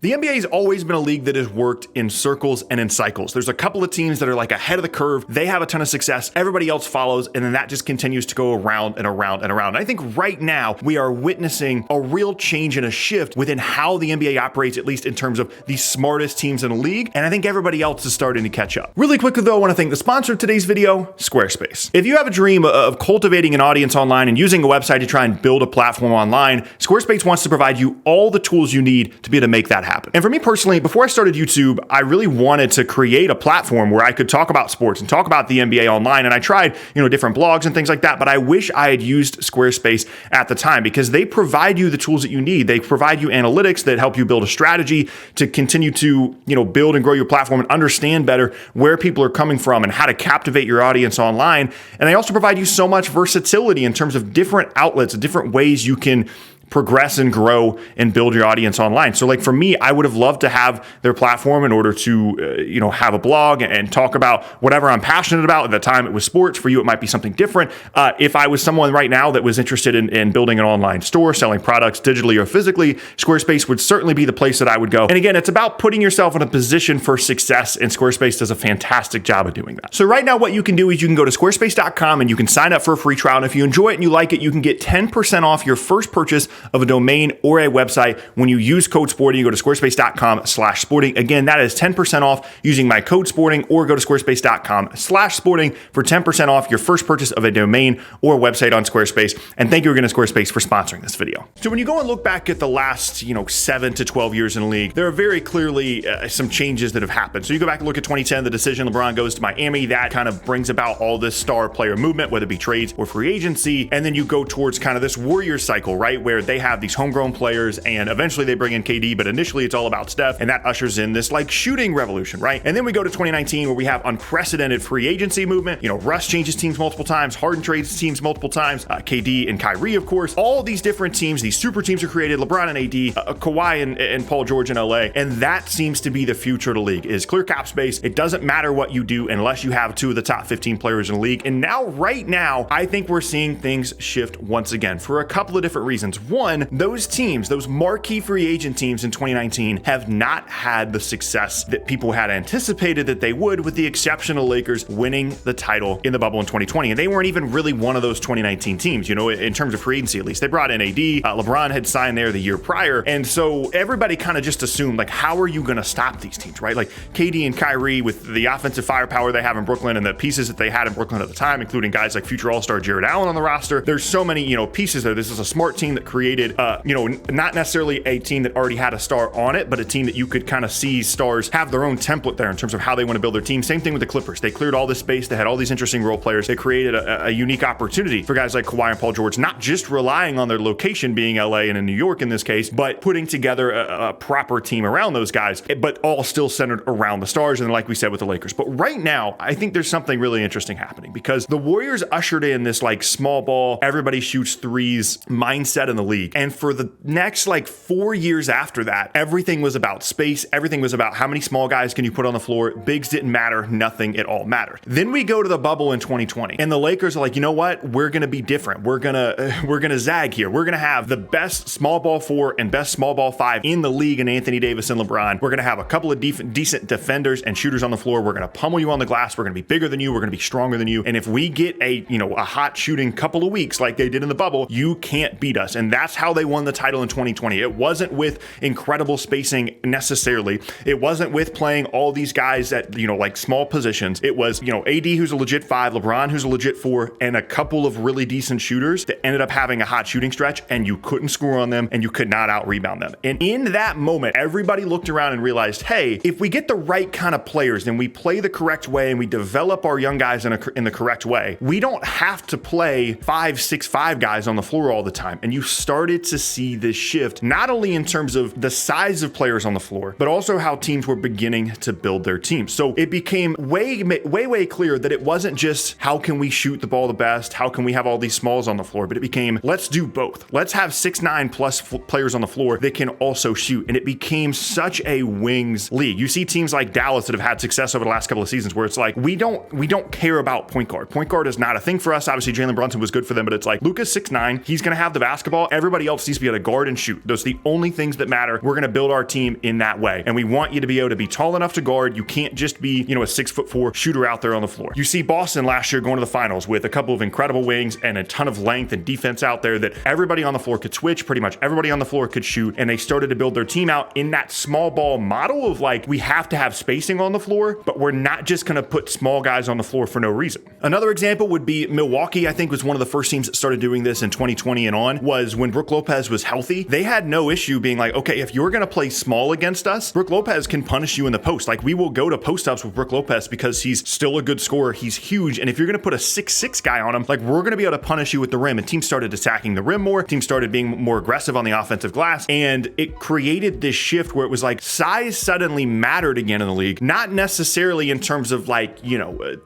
The NBA has always been a league that has worked in circles and in cycles. There's a couple of teams that are like ahead of the curve. They have a ton of success. Everybody else follows, and then that just continues to go around and around and around. And I think right now we are witnessing a real change and a shift within how the NBA operates, at least in terms of the smartest teams in the league. And I think everybody else is starting to catch up. Really quickly though, I want to thank the sponsor of today's video, Squarespace. If you have a dream of cultivating an audience online and using a website to try and build a platform online, Squarespace wants to provide you all the tools you need to be able to make that happen. And for me personally, before I started YouTube, I really wanted to create a platform where I could talk about sports and talk about the NBA online. And I tried, different blogs and things like that, but I wish I had used Squarespace at the time because they provide you the tools that you need. They provide you analytics that help you build a strategy to continue to, build and grow your platform and understand better where people are coming from and how to captivate your audience online. And they also provide you so much versatility in terms of different outlets, different ways you can progress and grow and build your audience online. So like for me, I would have loved to have their platform in order to, have a blog and talk about whatever I'm passionate about. At the time it was sports. For you, it might be something different. If I was someone right now that was interested in building an online store, selling products digitally or physically, Squarespace would certainly be the place that I would go. And again, it's about putting yourself in a position for success, and Squarespace does a fantastic job of doing that. So right now what you can do is you can go to squarespace.com and you can sign up for a free trial. And if you enjoy it and you like it, you can get 10% off your first purchase of a domain or a website when you use code SPORTING. You go to squarespace.com/sporting. Again, that is 10% off using my code SPORTING, or go to squarespace.com/sporting for 10% off your first purchase of a domain or website on Squarespace. And thank you again to Squarespace for sponsoring this video. So when you go and look back at the last, 7 to 12 years in the league, there are very clearly some changes that have happened. So you go back and look at 2010, the decision LeBron goes to Miami, that kind of brings about all this star player movement, whether it be trades or free agency. And then you go towards kind of this Warriors cycle, right? Where they have these homegrown players and eventually they bring in KD, but initially it's all about Steph, and that ushers in this like shooting revolution, right? And then we go to 2019 where we have unprecedented free agency movement. Russ changes teams multiple times, Harden trades teams multiple times, KD and Kyrie, of course. All these different teams, these super teams are created, LeBron and AD, Kawhi and Paul George in LA, and that seems to be the future of the league, is clear cap space. It doesn't matter what you do unless you have two of the top 15 players in the league. And now, right now, I think we're seeing things shift once again for a couple of different reasons. One, those teams, those marquee free agent teams in 2019 have not had the success that people had anticipated that they would, with the exception of Lakers winning the title in the bubble in 2020. And they weren't even really one of those 2019 teams, in terms of free agency at least. They brought in AD, LeBron had signed there the year prior. And so everybody kind of just assumed, like, how are you going to stop these teams, right? Like KD and Kyrie, with the offensive firepower they have in Brooklyn and the pieces that they had in Brooklyn at the time, including guys like future All-Star Jared Allen on the roster. There's so many, pieces there. This is a smart team that created, not necessarily a team that already had a star on it, but a team that you could kind of see stars have their own template there in terms of how they want to build their team. Same thing with the Clippers. They cleared all this space. They had all these interesting role players. They created a unique opportunity for guys like Kawhi and Paul George, not just relying on their location being LA and in New York in this case, but putting together a proper team around those guys, but all still centered around the stars. And like we said with the Lakers. But right now, I think there's something really interesting happening because the Warriors ushered in this like small ball, everybody shoots threes mindset in the league. And for the next 4 years after that, everything was about space. Everything was about how many small guys can you put on the floor. Bigs didn't matter. Nothing at all mattered. Then we go to the bubble in 2020 and the Lakers are like, you know what? We're going to be different. We're going to zag here. We're going to have the best small ball 4 and best small ball 5 in the league in Anthony Davis and LeBron. We're going to have a couple of decent defenders and shooters on the floor. We're going to pummel you on the glass. We're going to be bigger than you. We're going to be stronger than you. And if we get a hot shooting couple of weeks like they did in the bubble, you can't beat us. And that's how they won the title in 2020. It wasn't with incredible spacing necessarily. It wasn't with playing all these guys at, small positions. It was, AD, who's a legit 5, LeBron, who's a legit 4, and a couple of really decent shooters that ended up having a hot shooting stretch, and you couldn't score on them and you could not out rebound them. And in that moment, everybody looked around and realized, hey, if we get the right kind of players and we play the correct way and we develop our young guys in the correct way, we don't have to play 5-6-5 guys on the floor all the time. And you started to see this shift, not only in terms of the size of players on the floor, but also how teams were beginning to build their teams. So it became way clear that it wasn't just how can we shoot the ball the best, how can we have all these smalls on the floor, but it became let's do both. Let's have 6'9" plus players on the floor that can also shoot. And it became such a wings league. You see teams like Dallas that have had success over the last couple of seasons where it's like we don't care about point guard. Point guard is not a thing for us. Obviously Jalen Brunson was good for them, but it's like Luka's 6'9", he's gonna have the basketball. everybody else needs to be able to guard and shoot. Those are the only things that matter. We're going to build our team in that way. And we want you to be able to be tall enough to guard. You can't just be, a 6'4" shooter out there on the floor. You see Boston last year going to the finals with a couple of incredible wings and a ton of length and defense out there that everybody on the floor could switch. Pretty much everybody on the floor could shoot. And they started to build their team out in that small ball model of like, we have to have spacing on the floor, but we're not just going to put small guys on the floor for no reason. Another example would be Milwaukee, I think, was one of the first teams that started doing this in 2020 and on, was when Brook Lopez was healthy. They had no issue being like, okay, if you're going to play small against us, Brook Lopez can punish you in the post. Like, we will go to post ups with Brook Lopez because he's still a good scorer. He's huge. And if you're going to put a 6'6" guy on him, like, we're going to be able to punish you with the rim. And teams started attacking the rim more. Teams started being more aggressive on the offensive glass. And it created this shift where it was like size suddenly mattered again in the league. Not necessarily in terms of like,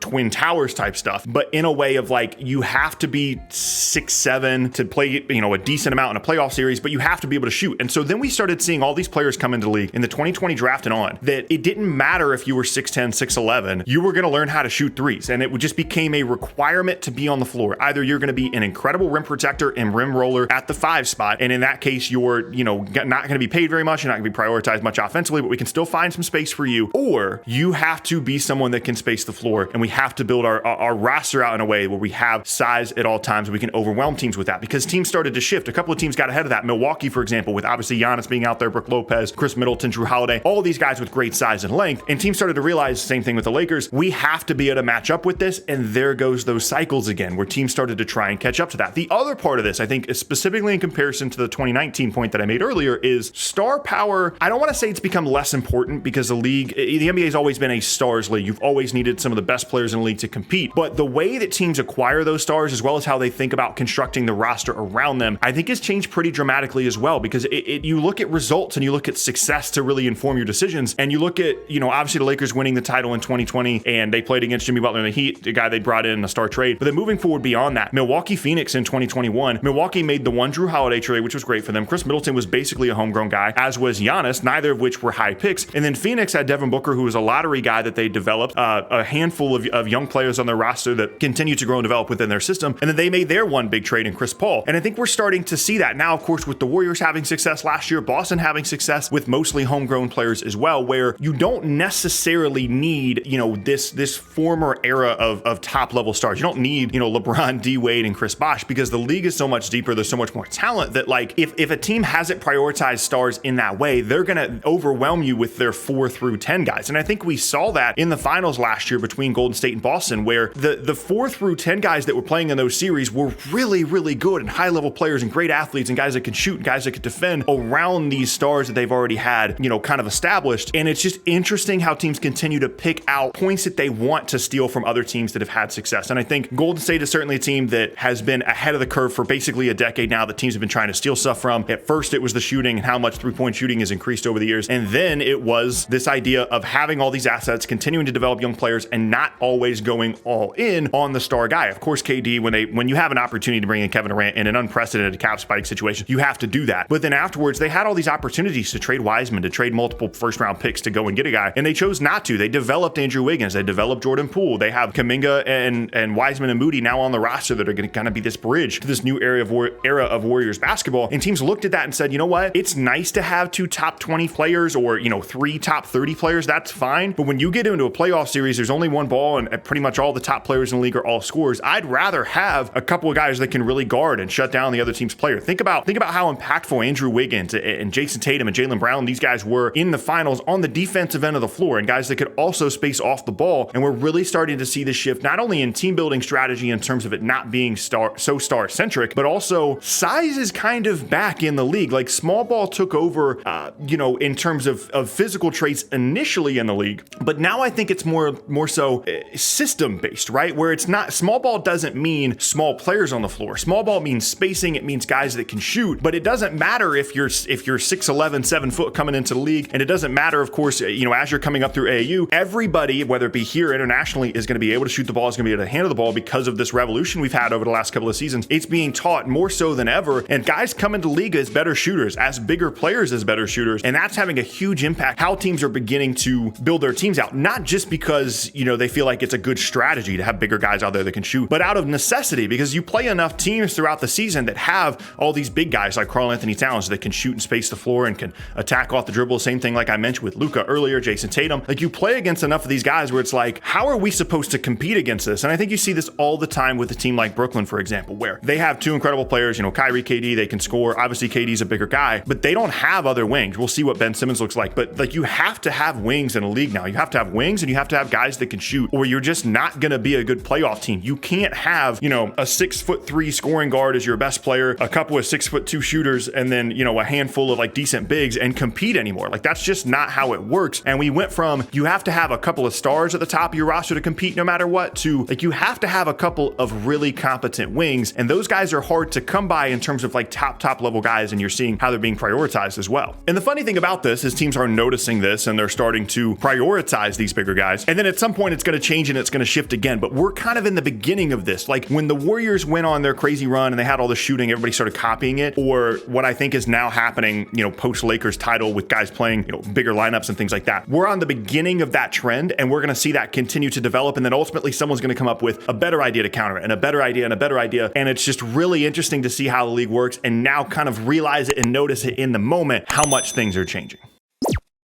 Twin Towers type stuff, but in a way of like, you have to be 6'7" to play, a decent amount in a playoff series, but you have to be able to shoot. And so then we started seeing all these players come into the league in the 2020 draft and on, that it didn't matter if you were 6'10", 6'11", you were going to learn how to shoot threes. And it just became a requirement to be on the floor. Either you're going to be an incredible rim protector and rim roller at the 5 spot. And in that case, you're, not going to be paid very much. You're not going to be prioritized much offensively, but we can still find some space for you. Or you have to be someone that can space the floor. And we have to build our roster out in a way where we have size at all times. We can overwhelm teams with that, because teams started to shift. A couple of teams got ahead of that. Milwaukee, for example, with obviously Giannis being out there, Brook Lopez, Chris Middleton, Drew Holiday, all these guys with great size and length. And teams started to realize the same thing with the Lakers. We have to be able to match up with this. And there goes those cycles again, where teams started to try and catch up to that. The other part of this, I think, is specifically in comparison to the 2019 point that I made earlier, is star power. I don't want to say it's become less important, because the NBA has always been a stars league. You've always needed some of the best players in the league to compete. But the way that teams acquire those stars, as well as how they think about constructing the roster around them, I think has changed pretty dramatically as well, because you look at results and you look at success to really inform your decisions. And you look at, obviously the Lakers winning the title in 2020, and they played against Jimmy Butler in the Heat, the guy they brought in a star trade. But then moving forward beyond that, Milwaukee Phoenix in 2021, Milwaukee made the one Drew Holiday trade, which was great for them. Chris Middleton was basically a homegrown guy, as was Giannis, neither of which were high picks. And then Phoenix had Devin Booker, who was a lottery guy that they developed, a handful of young players on their roster that continue to grow and develop within their system. And then they made their one big trade in Chris Paul. And I think we're starting to see that now, of course, with the Warriors having success last year, Boston having success with mostly homegrown players as well, where you don't necessarily need, this former era of top level stars. You don't need, LeBron, D Wade, and Chris Bosh, because the league is so much deeper. There's so much more talent that, like, if a team hasn't prioritized stars in that way, they're going to overwhelm you with their 4 through 10 guys. And I think we saw that in the finals last year between Golden State and Boston, where the 4 through 10 guys that were playing in those series were really, really good and high level players and great athletes and guys that could shoot and guys that could defend around these stars that they've already had, kind of established. And it's just interesting how teams continue to pick out points that they want to steal from other teams that have had success. And I think Golden State is certainly a team that has been ahead of the curve for basically a decade now, that teams have been trying to steal stuff from. At first, it was the shooting and how much 3-point shooting has increased over the years. And then it was this idea of having all these assets, continuing to develop young players, and not always going all in on the star guy. Of course, KD, when you have an opportunity to bring in Kevin Durant in an unprecedented cap spike situation, you have to do that. But then afterwards, they had all these opportunities to trade Wiseman, to trade multiple first round picks to go and get a guy, and they chose not to. They developed Andrew Wiggins, they developed Jordan Poole, they have Kuminga and Wiseman and Moody now on the roster that are going to kind of be this bridge to this new era of Warriors basketball. And teams looked at that and said, you know what? It's nice to have 2 top 20 players or, 3 top 30 players. That's fine. But when you get into a playoff series, there's only one ball and pretty much all the top players in the league are all scorers. I'd rather have a couple of guys that can really guard and shut down the other team's player. Think about how impactful Andrew Wiggins and Jason Tatum and Jaylen Brown, these guys were in the finals on the defensive end of the floor, and guys that could also space off the ball. And we're really starting to see this shift, not only in team building strategy in terms of it not being star centric, but also size is kind of back in the league. Like, small ball took over, in terms of physical traits initially in the league, but now I think it's more so system based, right? Where it's not, small ball doesn't mean small players on the floor. Small ball means spacing. It means guys that can shoot, but it doesn't matter if you're 6'11", 7 foot coming into the league. And it doesn't matter, of course, as you're coming up through AAU, everybody, whether it be here internationally, is going to be able to shoot the ball, is going to be able to handle the ball because of this revolution we've had over the last couple of seasons. It's being taught more so than ever, and guys come into the league as better shooters, as bigger players as better shooters, and that's having a huge impact how teams are beginning to build their teams out, not just because, they feel like it's a good strategy to have bigger guys out there that can shoot, but out of necessity, because you play enough teams throughout the season that have all these big guys like Karl-Anthony Towns that can shoot and space the floor and can attack off the dribble. Same thing like I mentioned with Luka earlier, Jason Tatum. Like, you play against enough of these guys where it's like, how are we supposed to compete against this? And I think you see this all the time with a team like Brooklyn, for example, where they have two incredible players, Kyrie, KD, they can score. Obviously, KD's a bigger guy, but they don't have other wings. We'll see what Ben Simmons looks like, but like, you have to have wings in a league now. You have to have wings and you have to have guys that can shoot, or you're just not going to be a good playoff team. You can't have, a 6'3" scoring guard as your best player, a couple of 6'2" shooters, and then, a handful of like decent bigs and compete anymore. Like, that's just not how it works. And we went from, you have to have a couple of stars at the top of your roster to compete no matter what, to like, you have to have a couple of really competent wings. And those guys are hard to come by in terms of like top level guys. And you're seeing how they're being prioritized as well. And the funny thing about this is teams are noticing this and they're starting to prioritize these bigger guys. And then at some point it's going to change and it's going to shift again. But we're kind of in the beginning of this. Like, when the Warriors went on their crazy run and they had all the shooting, everybody started copying it. Or what I think is now happening, post Lakers title with guys playing, bigger lineups and things like that. We're on the beginning of that trend, and we're going to see that continue to develop. And then ultimately someone's going to come up with a better idea to counter it, and a better idea and a better idea. And it's just really interesting to see how the league works and now kind of realize it and notice it in the moment how much things are changing.